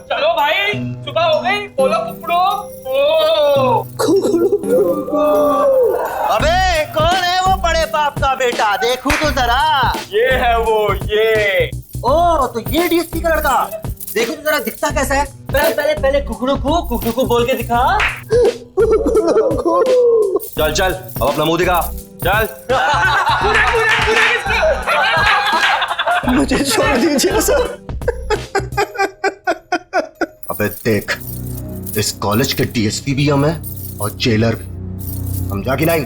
चलो भाई, सुबह हो गई, बोलो कुकड़ो। अबे कौन है वो बड़े बाप का बेटा, देखूं तो जरा। ये है वो, ये। ओ तो ये डीएसपी का लड़का, देखो तो जरा दिखता कैसा है। पहले पहले पहले कुकड़ू को बोल के दिखा। चल चल, अब अपना मुंह दिखा, चल। मुझे छोड़ दीजिए सर। अबे देख, इस कॉलेज के डीएसपी भी हम हैं और जेलर भी, समझा कि नहीं?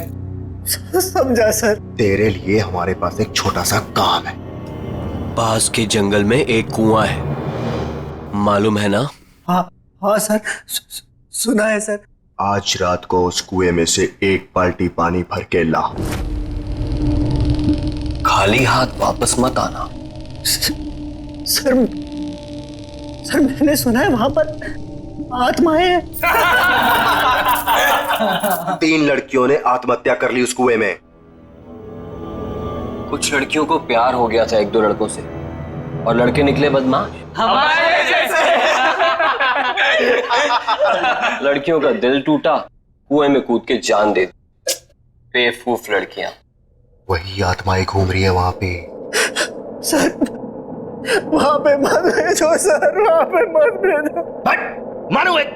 समझा सर। तेरे लिए हमारे पास एक छोटा सा काम है। पास के जंगल में एक कुआं है, मालूम है ना? हाँ सर, सुना है सर। आज रात को उस कुएं में से एक बाल्टी पानी भर के ला। खाली हाथ वापस मत आना। सर मैंने सुना है वहां पर आत्माएं हैं। 3 लड़कियों ने आत्महत्या कर ली उस कुएं में। कुछ लड़कियों को प्यार हो गया था 1-2 लड़कों से, और लड़के निकले बदमाश। हमारे जैसे। लड़कियों का दिल टूटा, कुएं में कूद के जान दे दी। बेवकूफ लड़कियां। वही आत्माएं घूम रही है वहां पे। सर वहां पे मत भेजो सर, वहां पे मत भेजो। मानो एक।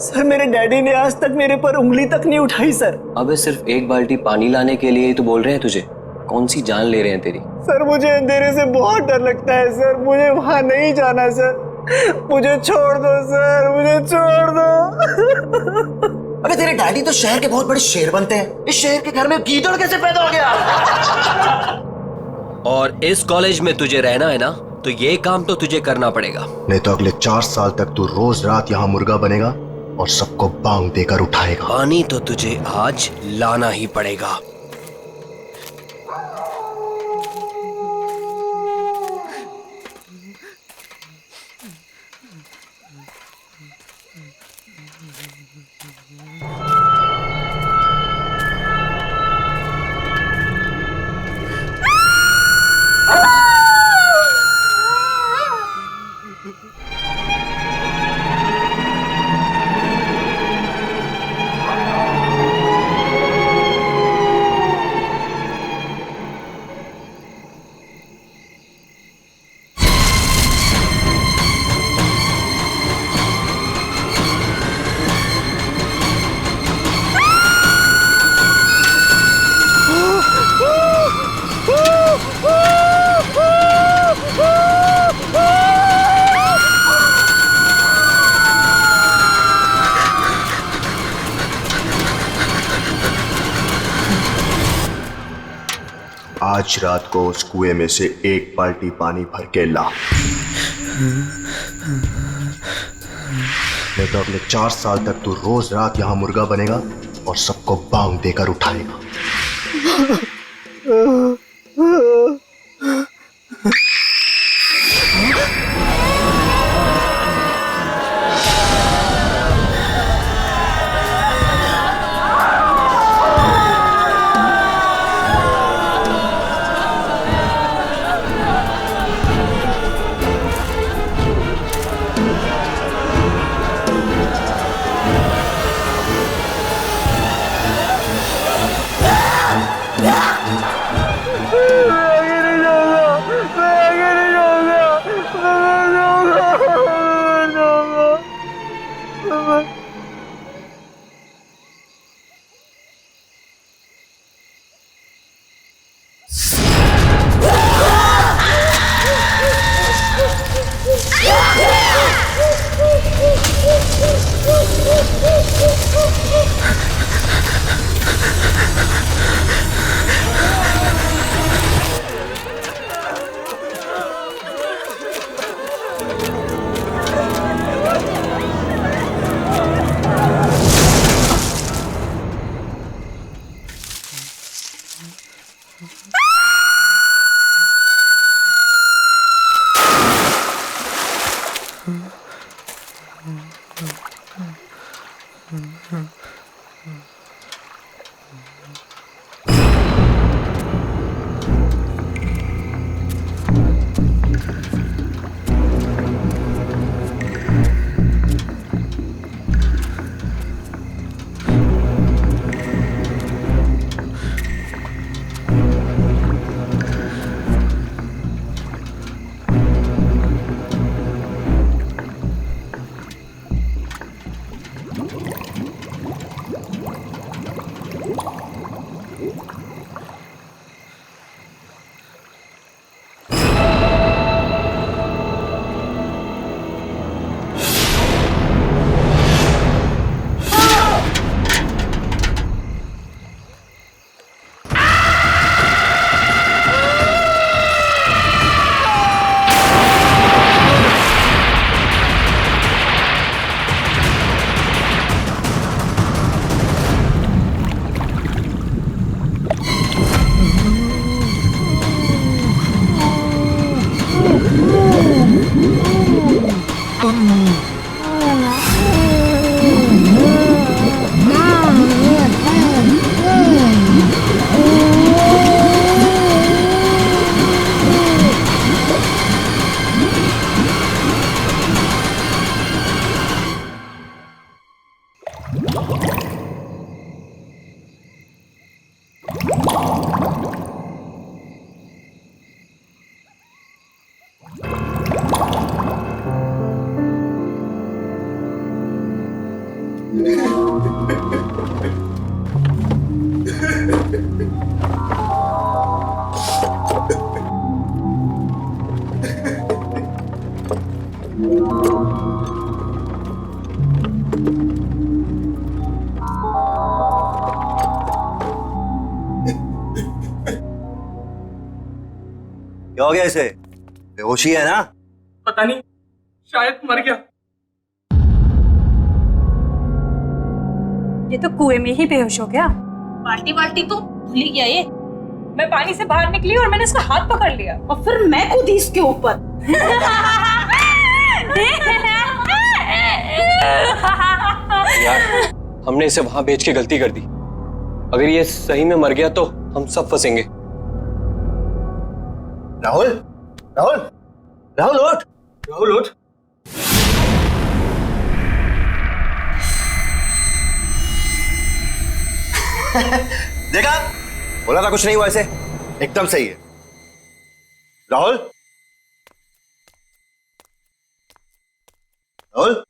सर मेरे डैडी ने आज तक मेरे पर उंगली तक नहीं उठाई सर। अबे सिर्फ एक बाल्टी पानी लाने के लिए ही तो बोल रहे हैं तुझे। कौन सी जान ले रहे हैं तेरी? सर मुझे अंधेरे से बहुत डर लगता है सर, मुझे वहां नहीं जाना सर, मुझे छोड़ दो सर, मुझे छोड़ दो। अबे तेरे डैडी तो शहर के बहुत बड़े शेर बनते हैं, इस शहर के घर में गीदड़ कैसे पैदा हो गया? और इस कॉलेज में तुझे रहना है ना, तो ये काम तो तुझे करना पड़ेगा। नहीं तो अगले 4 साल तक तू रोज रात यहाँ मुर्गा बनेगा और सबको बांग देकर उठाएगा। पानी तो तुझे आज लाना ही पड़ेगा। आज रात को उस कुएं में से एक बाल्टी पानी भर के ला, नहीं तो अगले 4 साल तक तू रोज रात यहाँ मुर्गा बनेगा और सबको बांग देकर उठाएगा। क्या हो गया इसे? बेहोशी है ना? पता नहीं, शायद मर गया। ये तो कुएं में ही बेहोश हो गया। बाल्टी बाल्टी तो भूल ही गया ये। मैं पानी से बाहर निकली और मैंने इसका हाथ पकड़ लिया। और फिर मैं कूदी इसके ऊपर। यार, हमने इसे वहां भेज के गलती कर दी। अगर ये सही में मर गया तो हम सब फंसेंगे। राहुल, राहुल, राहुल उठ, राहुल उठ। देखा, बोला था कुछ नहीं हुआ, ऐसे एकदम सही है। राहुल, राहुल,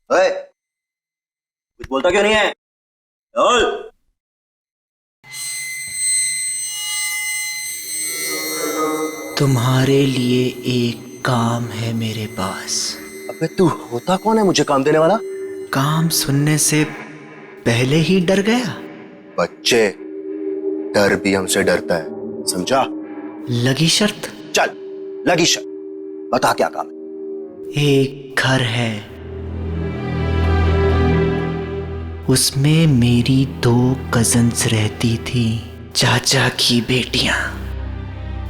ओए, कुछ बोलता क्यों नहीं है? राहुल, तुम्हारे लिए एक काम है मेरे पास। अबे तू होता कौन है मुझे काम देने वाला? काम सुनने से पहले ही डर गया। बच्चे, डर भी हमसे डरता है, समझा? लगी शर्त? चल, लगी शर्त, बता क्या काम है? एक घर है, उसमें मेरी 2 कजन्स रहती थी, चाचा की बेटियां,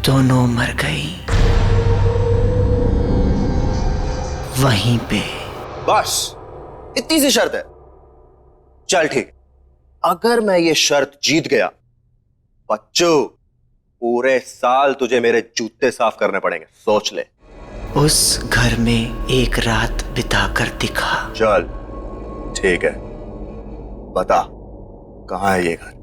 दोनों मर गई वहीं पे। बस इतनी सी शर्त है? चल ठीक, अगर मैं ये शर्त जीत गया, बच्चों, पूरे साल तुझे मेरे जूते साफ करने पड़ेंगे, सोच ले। उस घर में एक रात बिताकर दिखा। चल ठीक है, बता कहां है ये घर?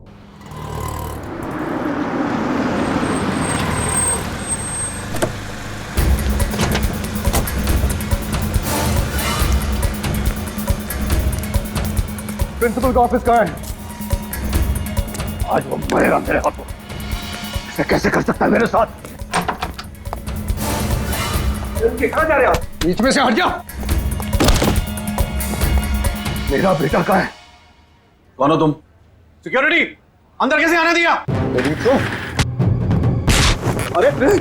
प्रिंसिपल का ऑफिस कहाँ है? आज वो मरेगा मेरे हाथों। ऐसे कैसे कर सकता है मेरे साथ? कहाँ जा रहे आप? बीच में से हट जा। मेरा बेटा कहाँ है? कौन हो तुम? सिक्योरिटी, अंदर कैसे आने दिया? अरे अरे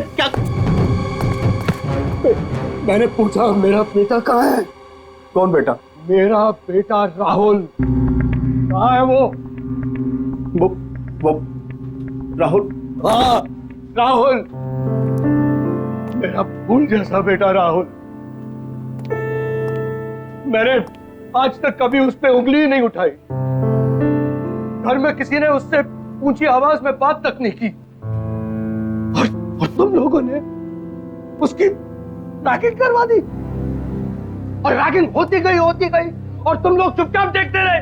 क्या? मैंने पूछा मेरा बेटा कहाँ है? कौन बेटा? मेरा बेटा राहुल कहाँ है? वो राहुल? हाँ, राहुल, मेरा फूल जैसा बेटा राहुल। मैंने आज तक कभी उस पर उंगली नहीं उठाई। घर में किसी ने उससे ऊंची आवाज में बात तक नहीं की। और तुम लोगों ने उसकी रैगिंग करवा दी। और रैगिंग होती गई और तुम लोग चुपचाप देखते रहे।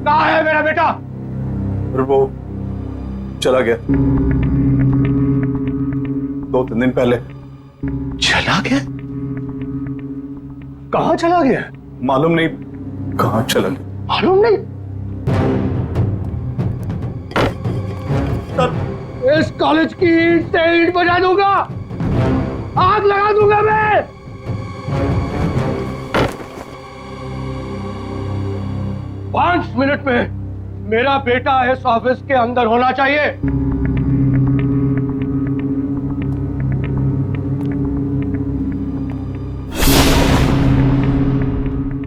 कहाँ है मेरा बेटा? वो चला गया 2-3 दिन पहले। चला गया? कहाँ चला गया? मालूम नहीं कहाँ चला गया। मालूम नहीं? इस कॉलेज की ईंट से ईंट बजा दूंगा, आग लगा दूंगा मैं। पांच मिनट में मेरा बेटा इस ऑफिस के अंदर होना चाहिए।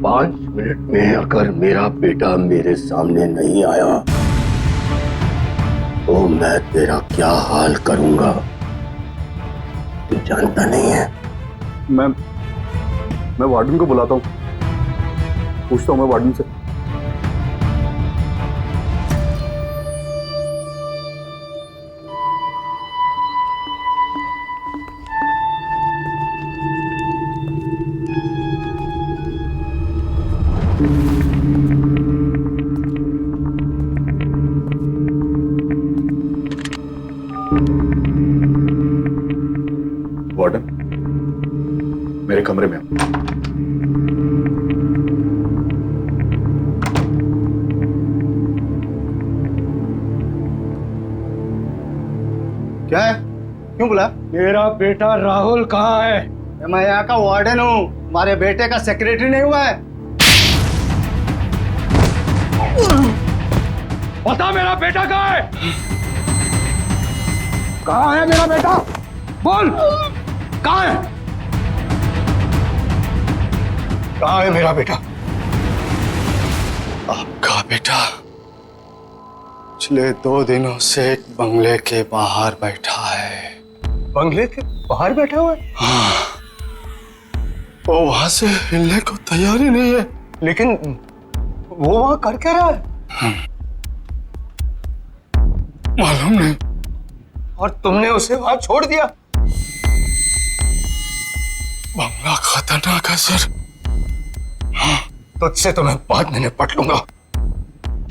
5 मिनट में अगर मेरा बेटा मेरे सामने नहीं आया तो मैं तेरा क्या हाल करूंगा तू जानता नहीं है। मैं वार्डन को बुलाता हूँ, पूछता हूँ मैं वार्डन से। वार्डन, मेरे कमरे में आओ। क्या है? क्यों बुला? मेरा बेटा राहुल कहाँ है? मैं यहाँ का वार्डन हूँ, हमारे बेटे का सेक्रेटरी नहीं हुआ है। बता मेरा बेटा कहाँ है? कहाँ है मेरा बेटा? बोल, कहाँ है? कहाँ है मेरा बेटा? आपका बेटा पिछले 2 दिनों से एक बंगले के बाहर बैठा है। बंगले के बाहर बैठा हुआ है? हाँ, वो वहां से हिलने को तैयार ही नहीं है। लेकिन वो वहां कर क्या रहा है? मालूम नहीं। और तुमने उसे वहां छोड़ दिया? बंगला खतरनाक है सर। तुझसे तो मैं बाद में निपट लूंगा।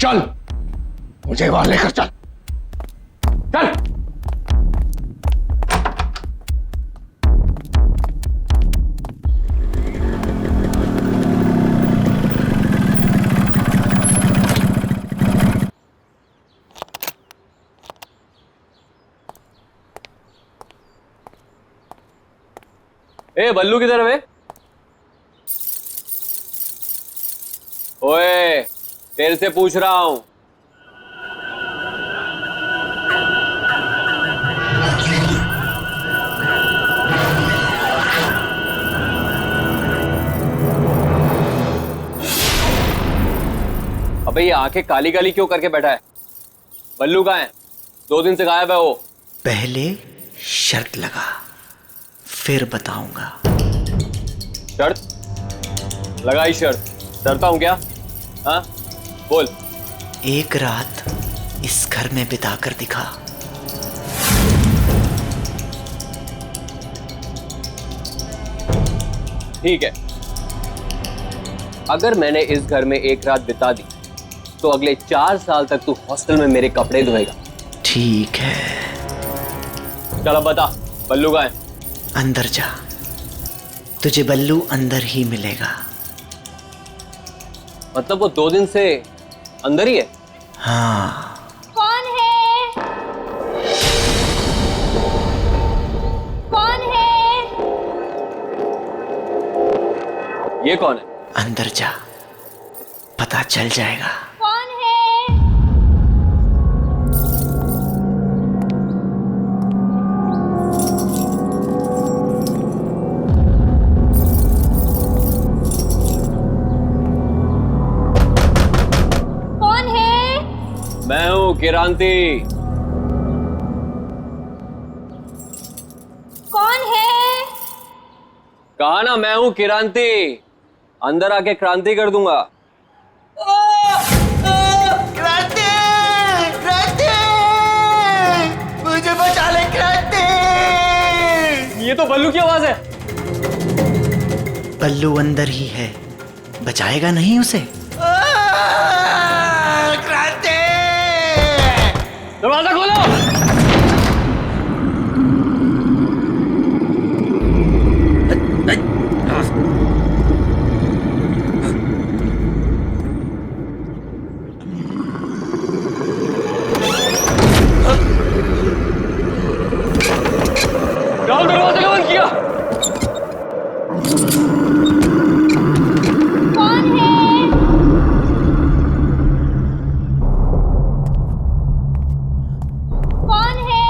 चल, मुझे वहां लेकर चल। चल। ए बल्लू किधर है बे? ओए, तेरे से पूछ रहा हूं। अबे ये आंखें काली काली क्यों करके बैठा है? बल्लू कहाँ है? 2 दिन से गायब है वो। पहले शर्त लगा, फिर बताऊंगा। शर्त? लगाई शर्त। डरता हूं क्या? हाँ, बोल। एक रात इस घर में बिताकर दिखा। ठीक है, अगर मैंने इस घर में एक रात बिता दी तो अगले 4 साल तक तू हॉस्टल में मेरे कपड़े धोएगा। ठीक है, चल अब बता, बल्लू कहाँ है? अंदर जा, तुझे बल्लू अंदर ही मिलेगा। मतलब वो 2 दिन से अंदर ही है? हाँ। कौन है? कौन है? ये कौन है? अंदर जा, पता चल जाएगा। कौन है? कौन है? मैं हूँ किरांती। कौन है? कहा ना, मैं हूँ किरांती। अंदर आके क्रांति कर दूंगा। क्रांति! क्रांति! मुझे बचा ले क्रांति! ये तो बल्लू की आवाज है। बल्लू अंदर ही है, बचाएगा नहीं उसे? क्रांति! दरवाजा खोलो। राहुल, दरवाजा क्यों बंद किया? कौन है? कौन है?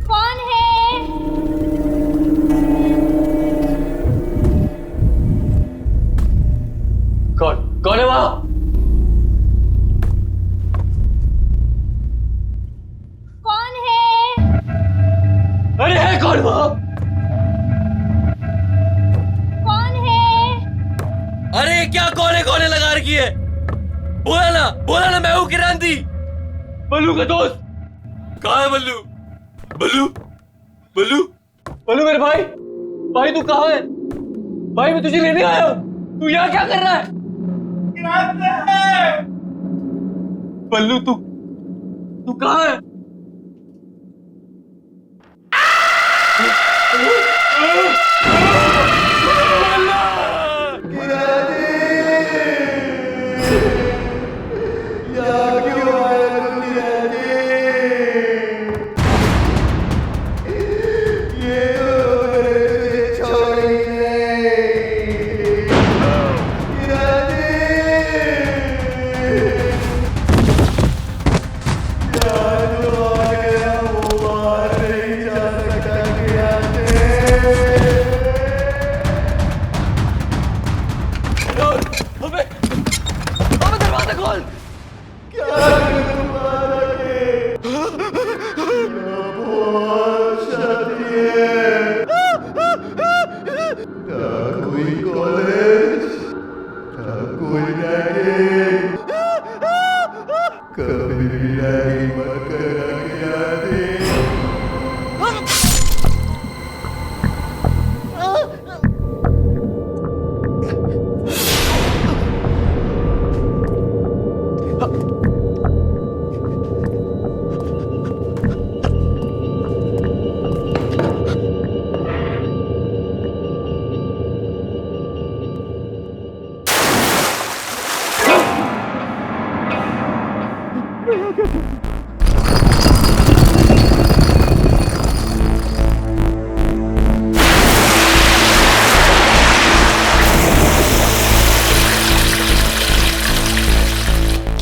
कौन है? कौन है वहां? कौन है? अरे है कौन वहां? कौन है? अरे क्या कोने लगा रखी है? बोला ना मैं हूँ किरांती, बल्लू का दोस्त। कहाँ है बल्लू? बल्लू बल्लू बल्लू मेरे भाई तू कहाँ है? भाई मैं तुझे लेने आया हूँ, तू यहाँ क्या कर रहा है? बल्लू तू कहाँ है?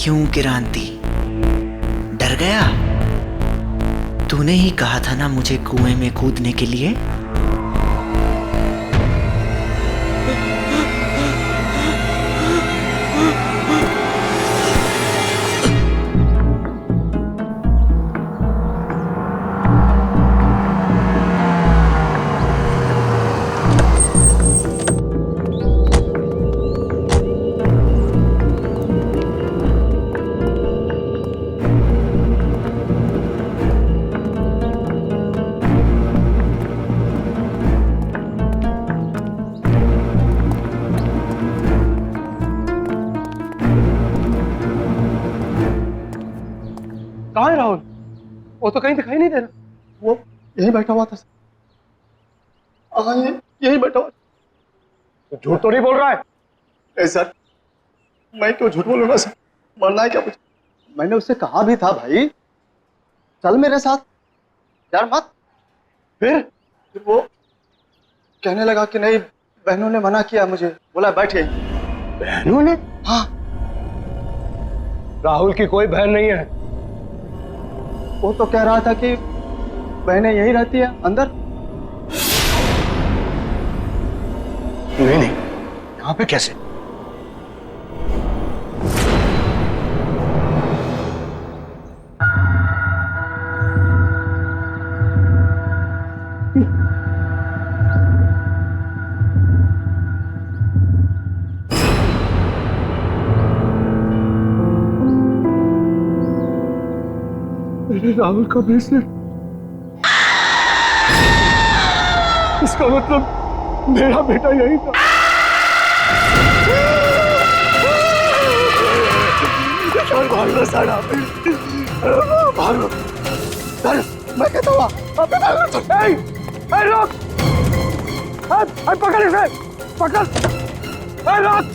क्यों क्रांति, डर गया? तूने ही कहा था ना मुझे कुएं में कूदने के लिए। कहाँ है राहुल? वो तो कहीं दिखाई नहीं दे रहा। वो यहीं बैठा हुआ था। हाँ, यहीं बैठा हुआ। तो झूठ तो नहीं बोल रहा है? ए सर, मैं क्यों झूठ बोलूंगा सर? मरना है क्या मुझे? मैंने उससे कहा भी था भाई चल मेरे साथ, यार मत। फिर वो कहने लगा कि नहीं, बहनों ने मना किया मुझे, बोला बैठे। बहनों ने? हाँ। राहुल की कोई बहन नहीं है। वो तो कह रहा था कि बहनें यही रहती है अंदर। नहीं नहीं, यहाँ पे कैसे? मेरे राहुल का ब्रेसलेट, इसका मतलब मेरा बेटा यही था। भागो साड़ा, भागो। मैं कहता हुआ रोक, पकड़ इसे, पकड़, रोक।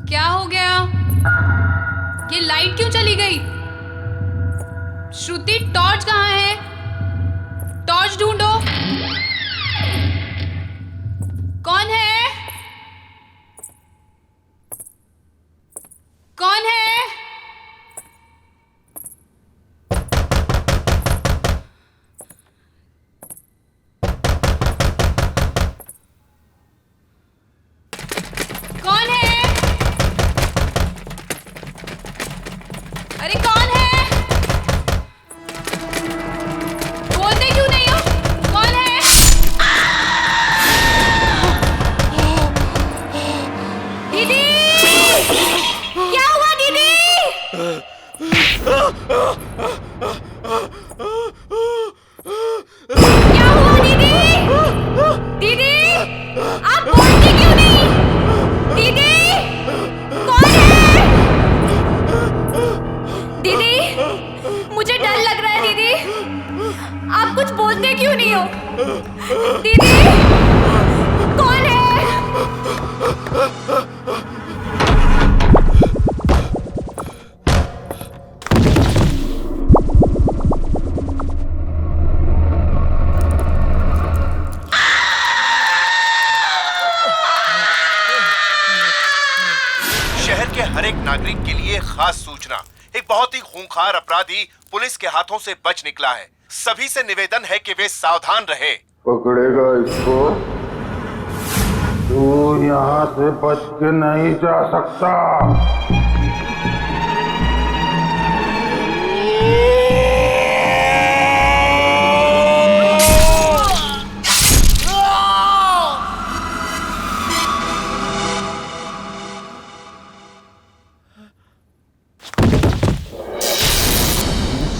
क्या हो गया? ये लाइट क्यों चली गई? श्रुति, टॉर्च कहाँ है? टॉर्च ढूंढो। कौन है? कौन है? कौन है? अरे कौन है? बोलते क्यों नहीं हो? कौन है? दीदी, क्या हुआ दीदी? क्या हुआ दीदी? दीदी, आप बोलते क्यों नहीं? दीदी, कौन है? दीदी, मुझे डर लग रहा है दीदी। आप कुछ बोलते क्यों नहीं हो? दीदी, कौन है? शहर के हर एक नागरिक के लिए खास सूचना। एक बहुत ही खूंखार अपराधी पुलिस के हाथों से बच निकला है। सभी से निवेदन है कि वे सावधान रहे। पकड़ेगा इसको? तू यहाँ से बच के नहीं जा सकता।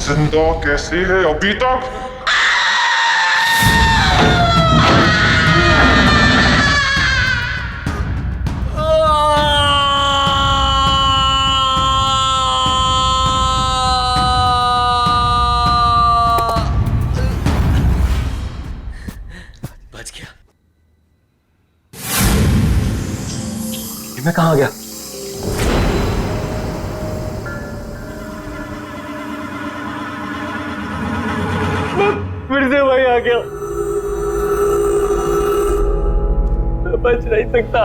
जिंदा कैसे है अभी तक? बच गया। मैं कहाँ गया? फिर से वही आ गया। मैं बच नहीं सकता,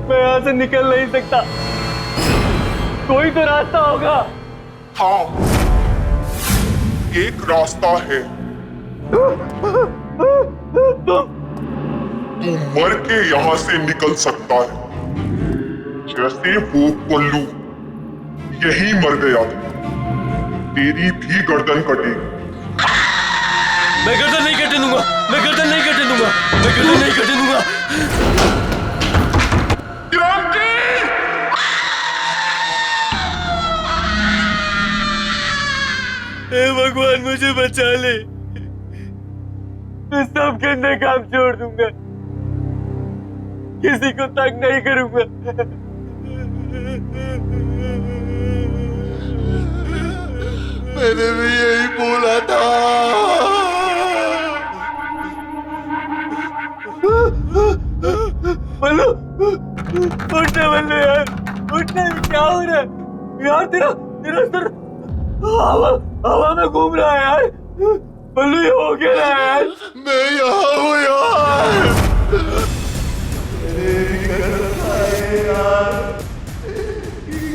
मैं यहाँ से निकल नहीं सकता। कोई तो रास्ता होगा। हाँ, एक रास्ता है। तू मर के यहाँ से निकल सकता है, जैसे वो पल्लू यही मर गया था। तेरी भी गर्दन कटेगी। मैं गर्दन नहीं कटने दूंगा, मैं गर्दन नहीं कटने दूंगा, मैं गर्दन नहीं कटने दूंगा। क्रांति! हे भगवान मुझे बचा ले। मैं सब करने काम छोड़ दूंगा, किसी को तंग नहीं करूंगा। मैंने भी यही बोला था। बल्लू, उठना बल्लू यार, उठना। क्या हो रहा है यार? तेरा तेरा सर हवा में घूम रहा है यार। बल्लू ये हो क्या रहा है यार? मैं यहाँ हूँ यार।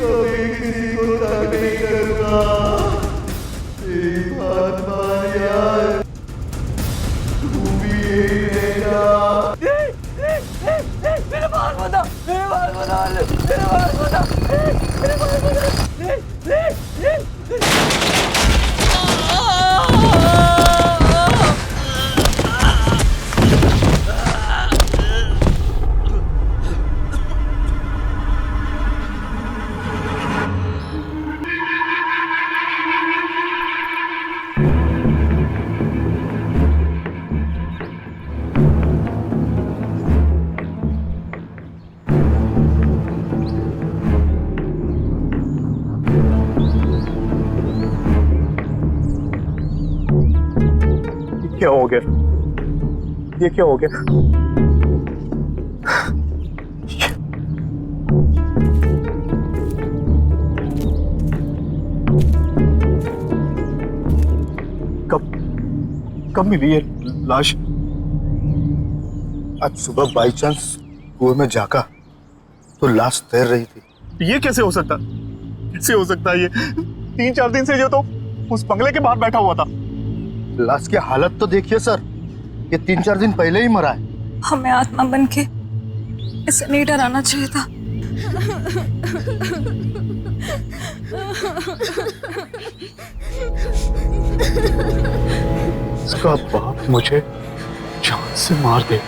कभी किसी को तंग नहीं करूँगा। तेरी बात मान यार, तू भी यही रहेगा। मेरे बाल बता, मेरे बाल बता, मेरे बाल बता, मेरे बाल बता। क्या हो गया? ये क्या हो गया? कब मिली है लाश? आज सुबह बाई चांस कुएं में झांका तो लाश तैर रही थी। ये कैसे हो सकता? कैसे हो सकता है ये? 3-4 दिन से जो तो उस बंगले के बाहर बैठा हुआ था। लाश की हालत तो देखिए सर, ये 3-4 दिन पहले ही मरा है। हमें आत्मा बन के इसे नहीं डराना चाहिए था। इसका बाप मुझे जान से मार दे।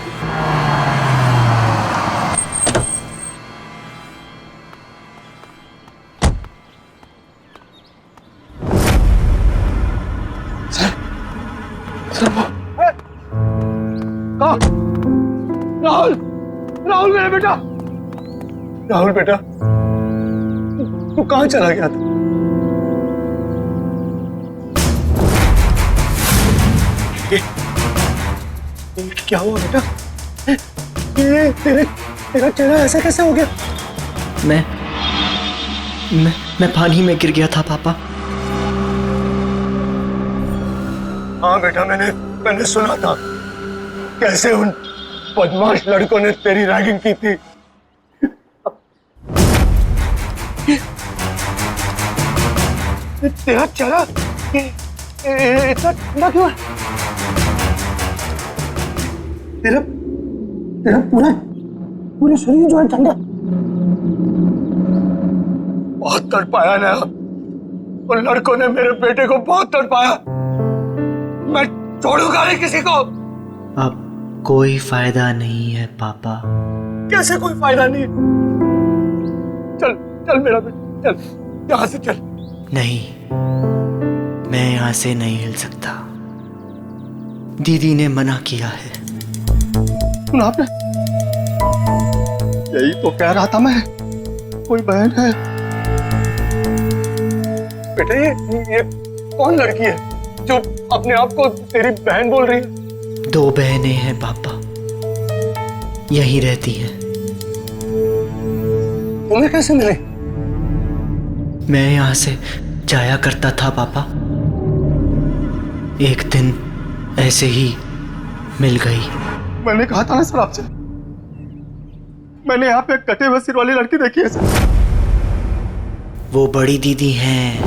राहुल, राहुल मेरा बेटा, राहुल बेटा, तू कहाँ चला गया था? क्या हुआ बेटा? ये तेरा चेहरा ऐसा कैसे हो गया? मैं पानी में गिर गया था पापा। हाँ बेटा, मैंने सुना था कैसे उन बदमाश लड़कों ने तेरी रैगिंग की थी। तेरा चेहरा इतना ठंडा क्यों है? तेरा पूरा पूरे शरीर जो है ठंडा। बहुत तड़पाया ना, उन लड़कों ने मेरे बेटे को बहुत तड़पाया। मैं छोड़ूंगा नहीं किसी को। अब कोई फायदा नहीं है पापा। कैसे कोई फायदा नहीं? चल चल मेरा बेटा, चल यहां से चल। नहीं, मैं यहाँ से नहीं हिल सकता। दीदी ने मना किया है। सुना आपने? यही तो कह रहा था मैं, कोई बहन है। बेटे ये कौन लड़की है जो अपने आप को तेरी बहन बोल रही है? 2 बहनें हैं पापा, यहीं रहती हैं। तुम्हें कैसे मिले? मैं यहाँ से जाया करता था पापा, एक दिन ऐसे ही मिल गई। मैंने कहा था ना सर आपसे, मैंने यहाँ पे एक कटे हुए सिर वाली लड़की देखी है सर। वो बड़ी दीदी हैं।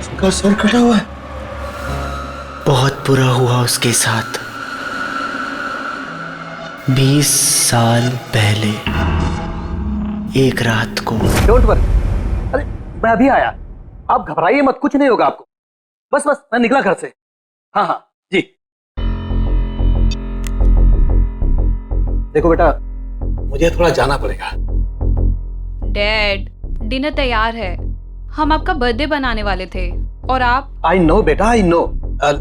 उसका सर कटा हुआ है। बहुत बुरा हुआ उसके साथ 20 साल पहले एक रात को। डोंट वरी, अरे मैं अभी आया, आप घबराइए मत, कुछ नहीं होगा आपको। बस बस मैं निकला घर से। हाँ हाँ जी। देखो बेटा, मुझे थोड़ा जाना पड़ेगा। डैड, डिनर तैयार है, हम आपका बर्थडे बनाने वाले थे और आप। आई नो बेटा, आई नो।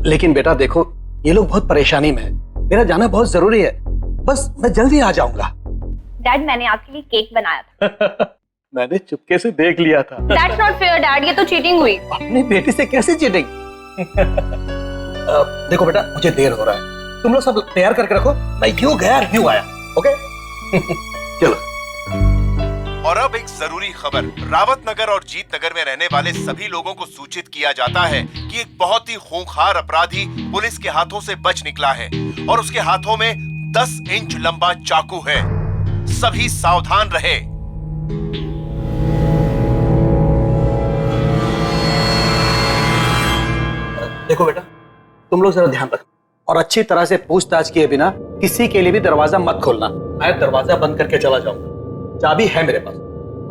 लेकिन बेटा देखो, ये लोग बहुत परेशानी में है, मेरा जाना बहुत जरूरी है। बस मैं जल्दी आ जाऊंगा। डैड, मैंने आपके लिए केक बनाया था। मैंने चुपके से देख लिया था। That's not fair, डैड, ये तो चीटिंग हुई। अपनी बेटी से कैसे चीटिंग? देखो बेटा, मुझे देर हो रहा है, तुम लोग सब तैयार करके रखो, मैं यूं गया यूं आया। ओके चलो। और अब एक जरूरी खबर। रावत नगर और जीत नगर में रहने वाले सभी लोगों को सूचित किया जाता है कि एक बहुत ही खूंखार अपराधी पुलिस के हाथों से बच निकला है और उसके हाथों में 10 इंच लंबा चाकू है। सभी सावधान रहे। देखो बेटा, तुम लोग जरा ध्यान रखो और अच्छी तरह से पूछताछ किए बिना किसी के लिए भी दरवाजा मत खोलना। मैं दरवाजा बंद करके चला जाऊंगा, चाबी है मेरे पास।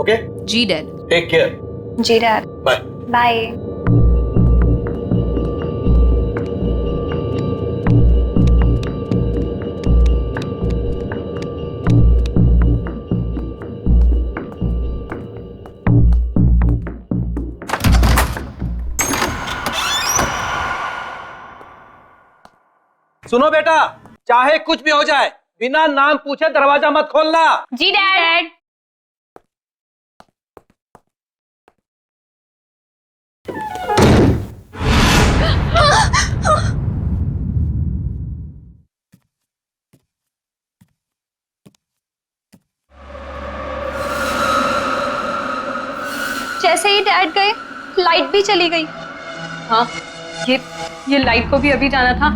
ओके जी डैड। Take care. जी डैड। Bye bye. सुनो बेटा, चाहे कुछ भी हो जाए, बिना नाम पूछे दरवाजा मत खोलना। जी डैड। जैसे ही डैड गए, लाइट भी चली गई। हाँ, ये लाइट को भी अभी जाना था।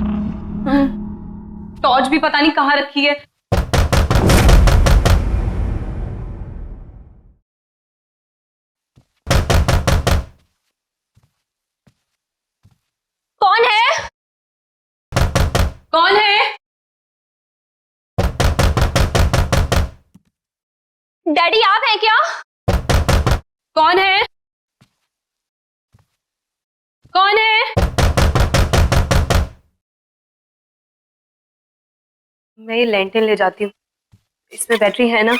टॉर्च भी पता नहीं कहाँ रखी है। कौन है? कौन है? डैडी आप हैं क्या? कौन है? कौन है? मैं ये लैंटर्न ले जाती हूँ, इसमें बैटरी है ना?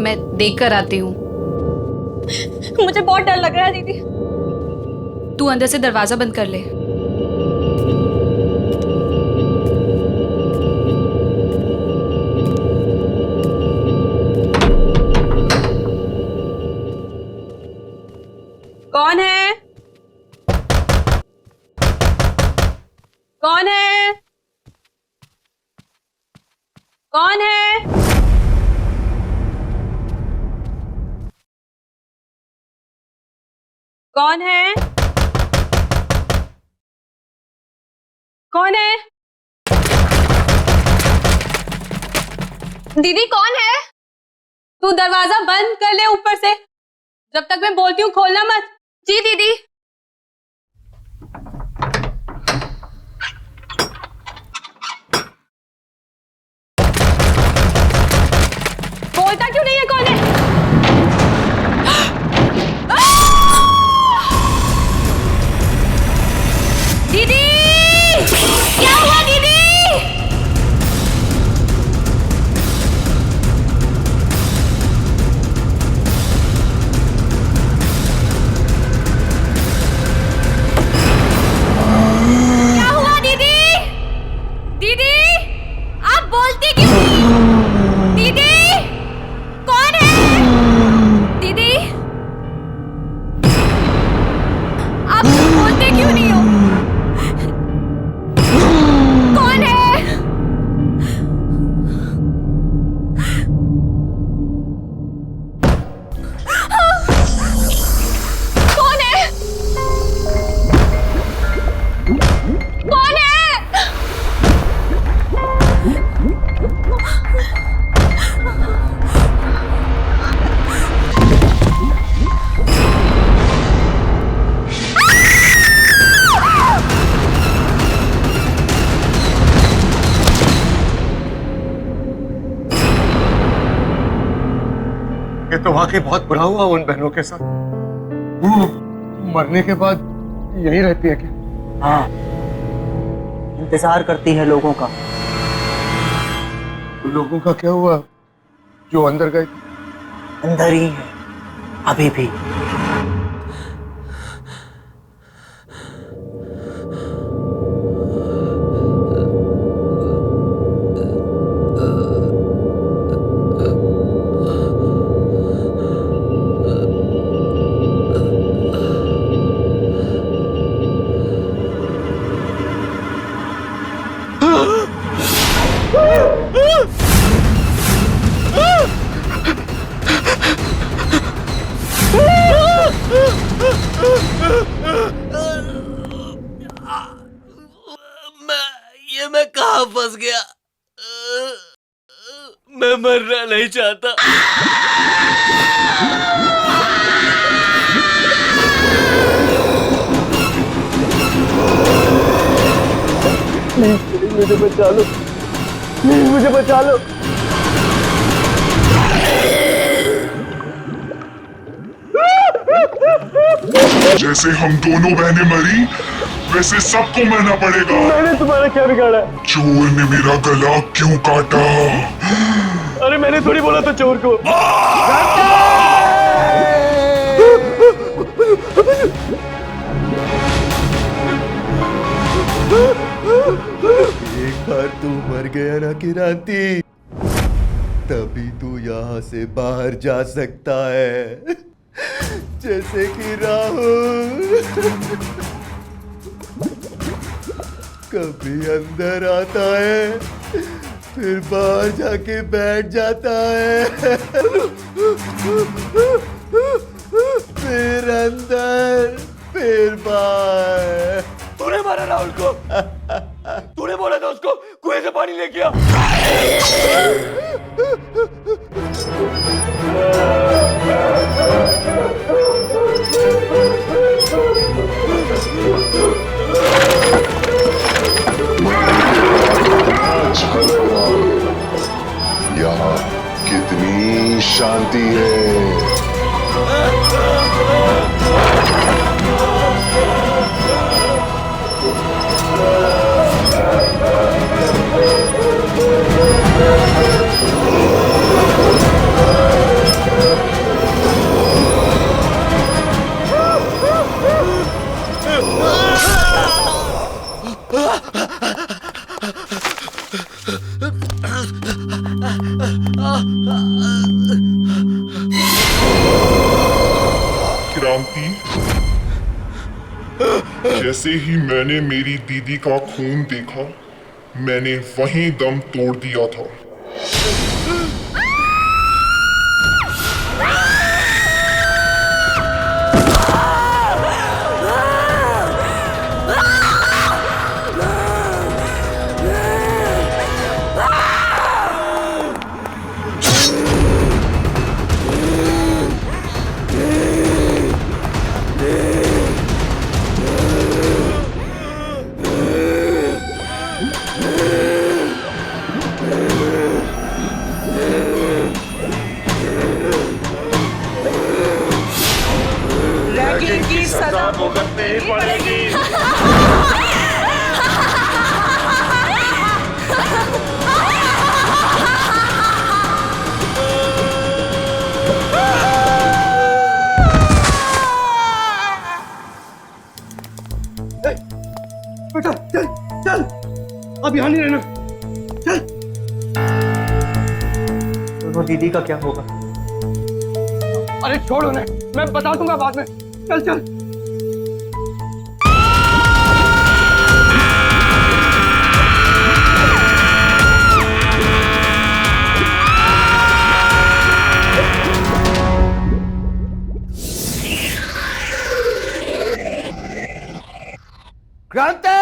मैं देख कर आती हूँ। मुझे बहुत डर लग रहा है दीदी। तू अंदर से दरवाजा बंद कर ले। कौन है? कौन है? कौन है? कौन है? कौन है? दीदी कौन है? तू दरवाजा बंद कर ले ऊपर से, जब तक मैं बोलती हूँ खोलना मत। जी दीदी। बोलता क्यों नहीं है? कौन है? दीदी क्या हुआ दीदी? क्या हुआ दीदी? दीदी आप बोलती क्यों नहीं? दीदी कौन है? दीदी आप बोलते क्यों नहीं हो? कौन है? कौन है? कौन है? ये तो वाकई बहुत बुरा हुआ उन बहनों के साथ। मरने के बाद यही रहती है क्या? हाँ, इंतजार करती है लोगों का। लोगों का क्या हुआ जो अंदर गए? अंदर ही है अभी भी। मैं कहाँ फंस गया? मैं मरना नहीं चाहता। मुझे बचा लो, मुझे बचा लो। जैसे हम दोनों बहनें मरी वैसे सबको मरना पड़ेगा। मैंने तुम्हारा क्या बिगाड़ा? चोर ने मेरा गला क्यों काटा? अरे मैंने थोड़ी बोला था चोर को। एक बार तू मर गया ना किरांती, तभी तू यहाँ से बाहर जा सकता है। जैसे कि राहुल कभी अंदर आता है फिर बाहर जाके बैठ जाता है, फिर अंदर फिर बाहर। तूने मारा राहुल को? तूने बोला था उसको कुएं से पानी लेके आ। यहाँ कितनी शांति है। क्रांति, जैसे ही मैंने मेरी दीदी का खून देखा मैंने वहीं दम तोड़ दिया था। रैगिंग की सजा भुगतनी पड़ेगी। बेटा चल चल, अब यहाँ नहीं रहना, चल। दोनों दीदी का क्या होगा? अरे छोड़ उन्हें, मैं बता दूंगा बाद में। चल चल। क्रांति!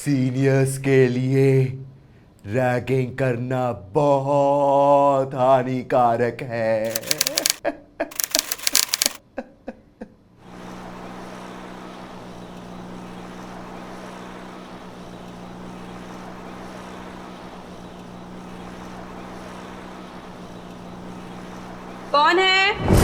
सीनियर्स के लिए रैगिंग करना बहुत हानिकारक है। कौन है?